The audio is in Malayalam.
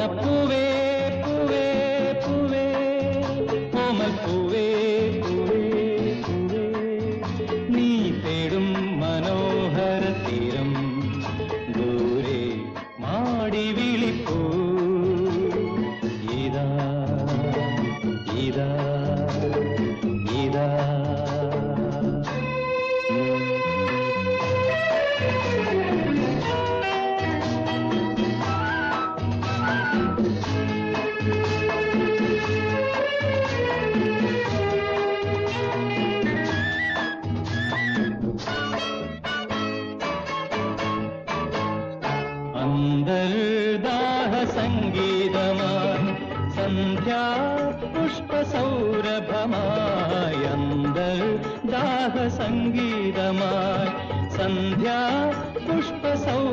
ഓണപ്പൂവേ പൂവേ പൂവേ കോമൽ പൂവേ പൂവേ പൂവേ നീ തേടും മനോഹര തീരം ദൂരെ മാടി വിളിപ്പൂ ഇതാ ഇതാ ഇതാ അന്തർദാഹ സംഗീതമായി സന്ധ്യാ പുഷ്പസൗരഭമായി അന്തർദാഹ സംഗീതമായി സന്ധ്യാ പുഷ്പസൗ